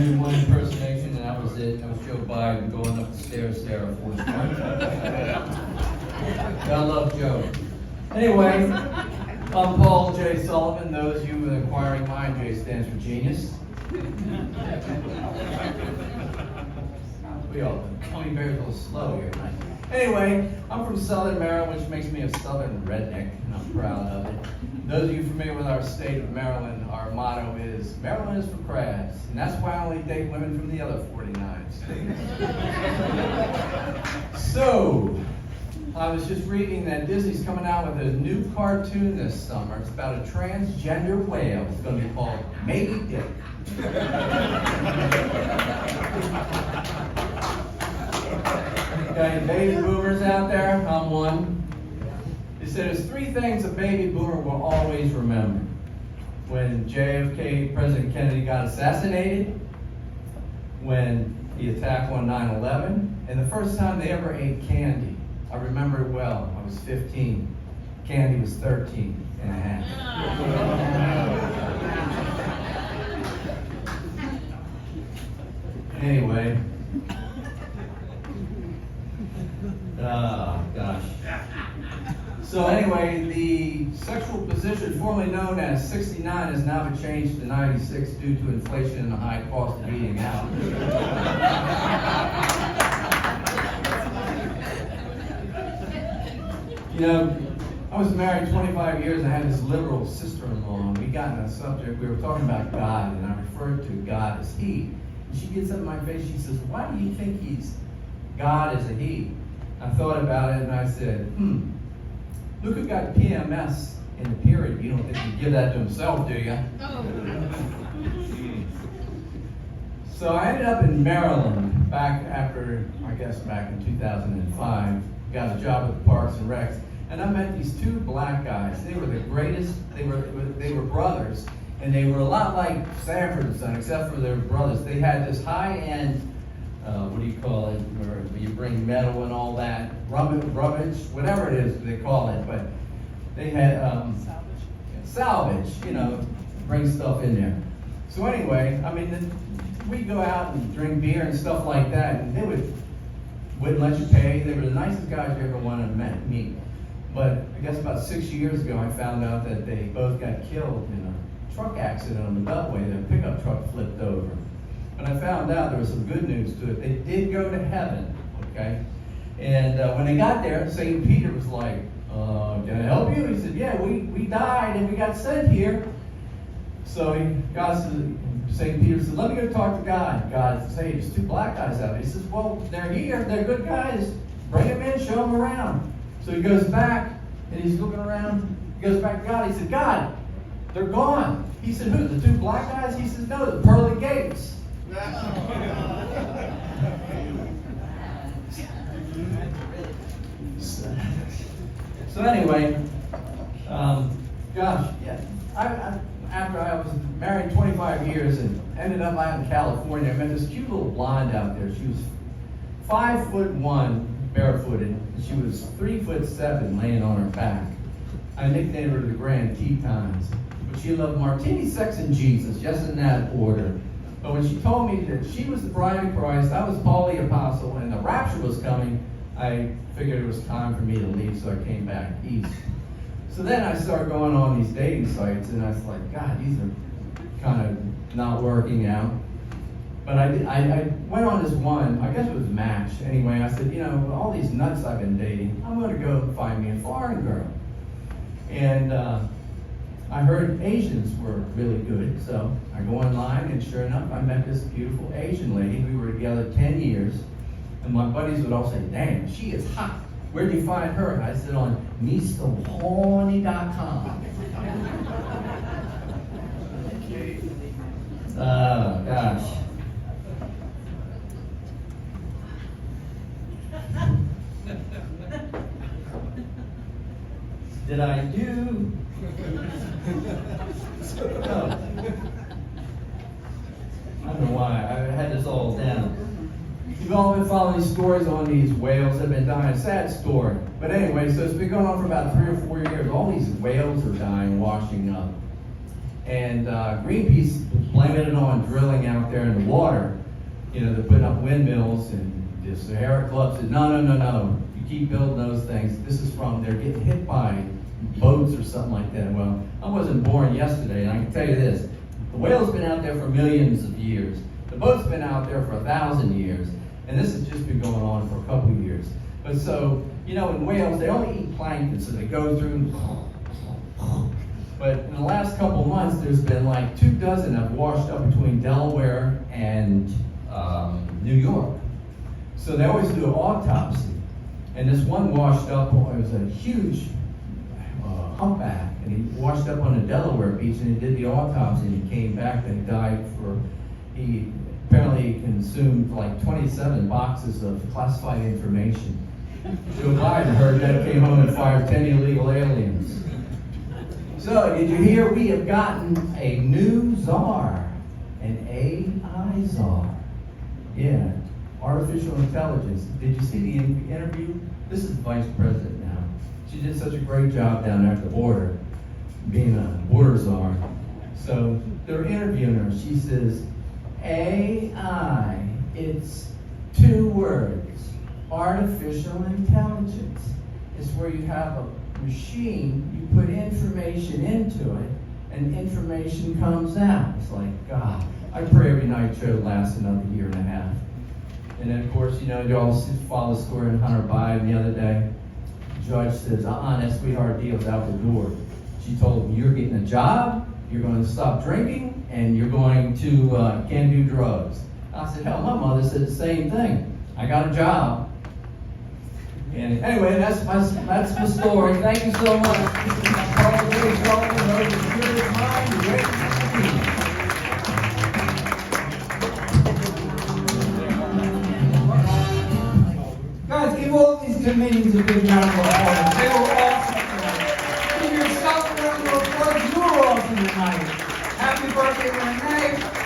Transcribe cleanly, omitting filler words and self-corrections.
only do one impersonation, and that was it. That was Joe Biden going up the stairs there. I love Joe. Anyway, I'm Paul J. Sullivan. Those of you with an inquiring mind, J stands for genius. We all, Tony Bear's a little slow here tonight. Anyway, I'm from Southern Maryland, which makes me a Southern redneck, and I'm proud of it. Those of you familiar with our state of Maryland, our motto is, Maryland is for crabs, and that's why I only date women from the other 49 states. So, I was just reading that Disney's coming out with a new cartoon this summer. It's about a transgender whale. It's going to be called Maybe Dick. Got any baby boomers out there? I'm one. They said there's three things a baby boomer will always remember. When JFK, President Kennedy got assassinated, when the attack on 9/11, and the first time they ever ate candy. I remember it well. I was 15. Candy was 13 and a half. Anyway. Oh, gosh. So anyway, the sexual position formerly known as 69 has now been changed to 96 due to inflation and the high cost of eating out. You know, I was married 25 years and I had this liberal sister-in-law, and we got in a subject, we were talking about God, and I referred to God as He. And she gets up in my face, she says, why do you think God is a He? I thought about it and I said, look who got PMS in the period. You don't think he'd give that to himself, do you? Oh. So I ended up in Maryland back in 2005. Got a job at the Parks and Recs, and I met these two black guys. They were the greatest. They were brothers, and they were a lot like Sanford and Son, except for their brothers. They had this high-end, what do you call it, where you bring metal and all that, rubbish, whatever it is they call it. But they had salvage, bring stuff in there. So anyway, I mean, we'd go out and drink beer and stuff like that, and they wouldn't let you pay. They were the nicest guys you ever wanted to meet. But I guess about 6 years ago, I found out that they both got killed in a truck accident on the Beltway. Their pickup truck flipped over. But I found out there was some good news to it. They did go to heaven, okay? And when they got there, St. Peter was like, can I help you? He said, yeah, we died and we got sent here. So St. Peter said, let me go talk to God. God said, hey, there's two black guys out there. He says, well, they're here. They're good guys. Bring them in, show them around. So he goes back, and he's looking around. He goes back to God. He said, God, they're gone. He said, who, the two black guys? He says, no, the pearly gates. So anyway, gosh, yeah. After I was married 25 years and ended up out in California, I met this cute little blonde out there. She was 5'1", barefooted, and she was 3'7", laying on her back. I nicknamed her the Grand Tetons. But she loved martini, sex, and Jesus, just in that order. But when she told me that she was the bride of Christ, I was Paul the Apostle, and the rapture was coming, I figured it was time for me to leave, so I came back east. So then I started going on these dating sites, and I was like, God, these are kind of not working out. But I went on this one, I guess it was Match. Anyway, I said, all these nuts I've been dating, I'm going to go find me a foreign girl. And I heard Asians were really good, so I go online, and sure enough, I met this beautiful Asian lady. We were together 10 years, and my buddies would all say, damn, she is hot. Where did you find her? I said, on MrHorny.com. Oh, gosh. Did I do? No. I don't know why. I had this all down. You've all been following these stories on these whales that have been dying. Sad story. But anyway, so it's been going on for about 3 or 4 years. All these whales are dying, washing up. And Greenpeace was blaming it on drilling out there in the water. You know, they're putting up windmills, and the Sahara Club said, no, you keep building those things. This is from, they're getting hit by boats or something like that. Well, I wasn't born yesterday, and I can tell you this. The whale's been out there for millions of years. The boat's been out there for 1,000 years. And this has just been going on for a couple of years. But so, you know, in whales, they only eat plankton, so they go through. But in the last couple of months, there's been like 24 have washed up between Delaware and New York. So they always do an autopsy. And this one washed up, it was a huge humpback, and he washed up on the Delaware beach, and he did the autopsy, and he came back and died he apparently consumed like 27 boxes of classified information. Joe Biden heard that, came home and fired 10 illegal aliens. So, did you hear we have gotten a new czar, an AI czar? Yeah, artificial intelligence. Did you see the interview? This is the vice president now. She did such a great job down there at the border, being a border czar. So, they're interviewing her. She says, AI, it's 2 words, artificial intelligence. It's where you have a machine, you put information into it, and information comes out. It's like, God, I pray every night show lasts another year and a half. And then, of course, you know, you all follow the story in Hunter Biden the other day. The judge says, that sweetheart deal's out the door. She told him, you're getting a job, you're going to stop drinking, and you're going to can't do drugs. I said, hell, my mother said the same thing. I got a job. And anyway, that's my story. Thank you so much. This is my Paul Louis Sullivan, over the Curious Mind, the Great Guys, give all these comedians a big round of applause. They were awesome. Give yourself a round of applause. You were awesome tonight. Happy birthday, Renee.